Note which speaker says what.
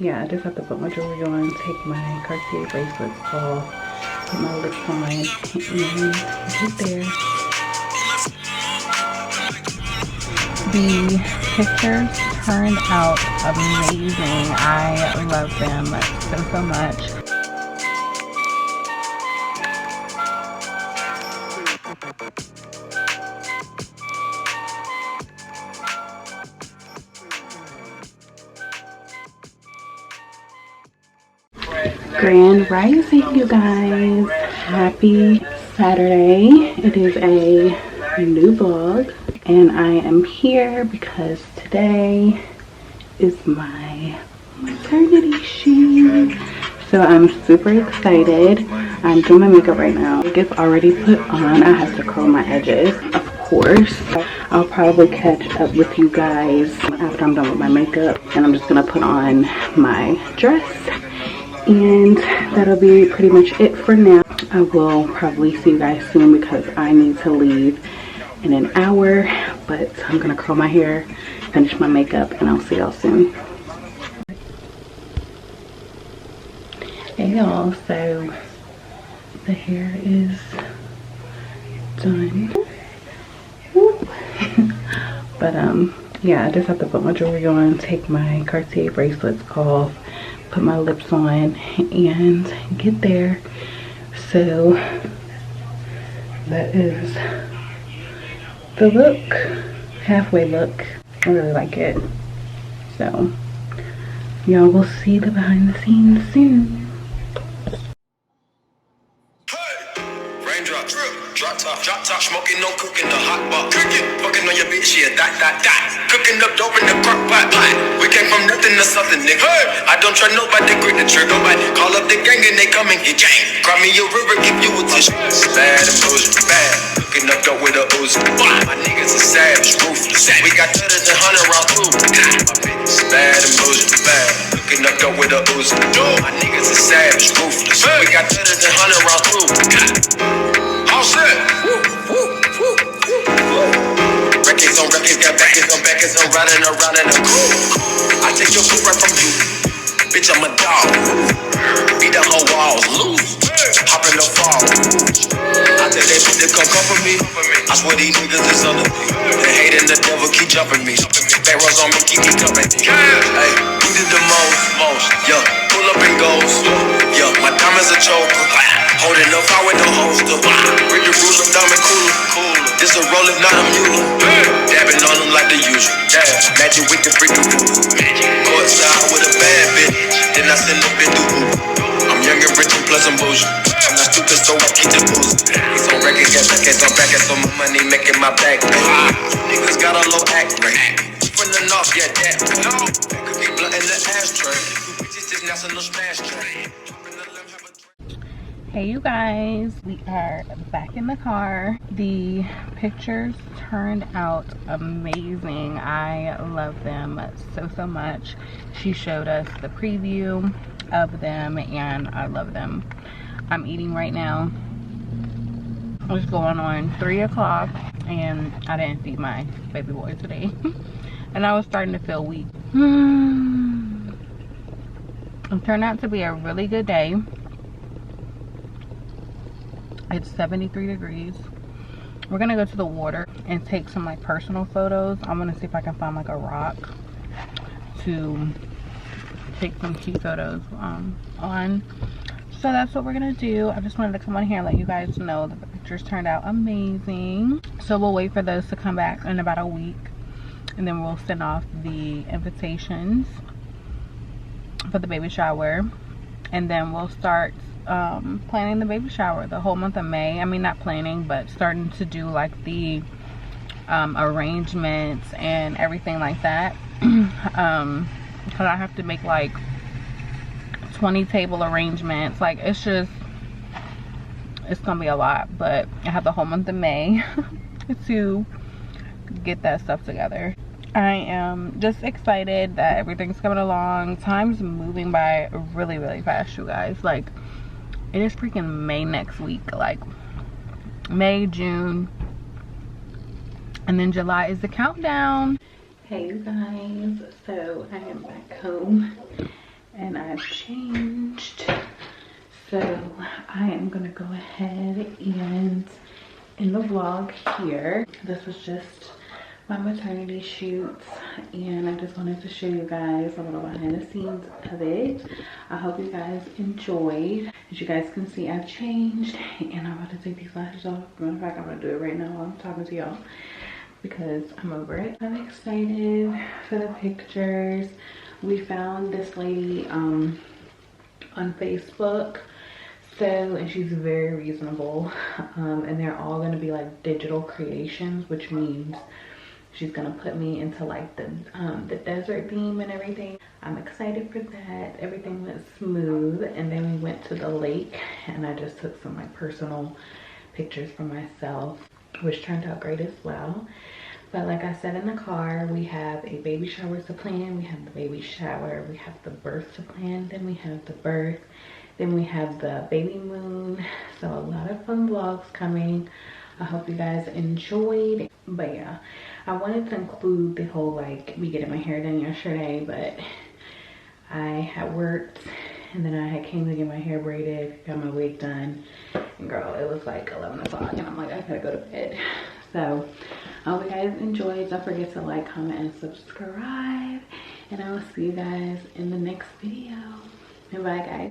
Speaker 1: yeah, I just have to put my jewelry on, take my Cartier bracelets off, put my lips on, and get there. The pictures turned out amazing. I love them so much. Grand Rising, you guys. Happy Saturday. It is a new vlog, and I am here because today is my maternity shoot. So I'm super excited. I'm doing my makeup right now. It gets already put on. I have to curl my edges, of course. I'll probably catch up with you guys after I'm done with my makeup, and I'm just gonna put on my dress, and that'll be pretty much it for now. I will probably see you guys soon because I need to leave in an hour, but I'm gonna curl my hair, finish my makeup, and I'll see y'all soon. Hey y'all, so the hair is done. But yeah, I just have to put my jewelry on, take my Cartier bracelets off, put my lips on, and get there. So that is the look, halfway look. I really like it. So y'all will see the behind the scenes soon.
Speaker 2: Raindrops, drop top, smoking, no cooking, the hot pot, cooking, fucking on your bitch, yeah, that, cooking up dope in the crock pot, we came from nothing to something, nigga, hey, I don't try nobody, grip the trigger, nobody, call up the gang and they come and get gang, cry me a river, give you a tissue, bad and bullshit, bad, cooking up dope with a ooze, my niggas are savage, ruthless, we got 100 rounds through, bad and bullshit, bad, cooking up dope with a ooze, my niggas are savage, ruthless, we got 100 rounds through, all set. Records on records, got backers on backers, I'm riding around in a coupe. I take your food right from you, bitch, I'm a dog. Beat down her walls, lose, hop in the fall. I tell that bitch to come for me, I swear these niggas is under me. The hate and the devil keep jumping me. Back rows on me, keep me coming. Hey, we did the most, yeah, pull up and goes, yeah, my diamonds a choker. Holding up, I with no holster. Bring the ruler, diamond cooler. This a roll, if not a mule. Dabbing on them like the usual. Magic with the freaking ruler. Courtside with a bad bitch. Then I send a bit to Uber. I'm young and rich and Plezant bougie. I'm not stupid, so I keep the booze. He's on record, get back, on back, so my money making my back pay. Niggas got a low act rate. From the north, yeah, that. Cookie blunt in the ashtray. Bitches is national smash tray.
Speaker 1: Hey you guys, we are back in the car. The pictures turned out amazing. I love them so much. She showed us the preview of them and I love them. I'm eating right now. It's going on 3 o'clock and I didn't feed my baby boy today. And I was starting to feel weak. It turned out to be a really good day. It's 73 degrees. We're gonna go to the water and take some like personal photos. I'm gonna see if I can find like a rock to take some cute photos on. So that's what we're gonna do. I just wanted to come on here and let you guys know that the pictures turned out amazing. So we'll wait for those to come back in about a week, and then we'll send off the invitations for the baby shower, and then we'll start planning the baby shower the whole month of May. I mean, not planning, but starting to do like the arrangements and everything like that. Because I have to make like 20 table arrangements. Like it's gonna be a lot, but I have the whole month of May to get that stuff together. I am just excited that everything's coming along. Time's moving by really fast, you guys. Like, it is freaking May next week. Like, May, June, and then July is the countdown. Hey, you guys. So, I am back home. I've changed. So I am gonna go ahead and end the vlog here. This was just my maternity shoots, and I just wanted to show you guys a little behind the scenes of it. I hope you guys enjoyed. As you guys can see, I've changed, and I'm about to take these lashes off. Matter of fact, I'm gonna do it right now while I'm talking to y'all because I'm over it. I'm excited for the pictures. We found this lady on Facebook, and she's very reasonable, and they're all gonna be like digital creations, which means she's gonna put me into like the desert theme and everything. I'm excited for that. Everything went smooth, and then we went to the lake, and I just took some like personal pictures for myself, which turned out great as well. But like I said in the car, we have a baby shower to plan. We have the baby shower, we have the birth to plan, then we have the birth, then we have the baby moon. So a lot of fun vlogs coming. I hope you guys enjoyed. But yeah, I wanted to include the whole like me getting my hair done yesterday, but I had worked, and then I had came to get my hair braided, got my wig done, and girl, it was like 11 o'clock, and I'm like, I gotta go to bed. So I hope you guys enjoyed. Don't forget to like, comment, and subscribe, and I will see you guys in the next video. And bye guys.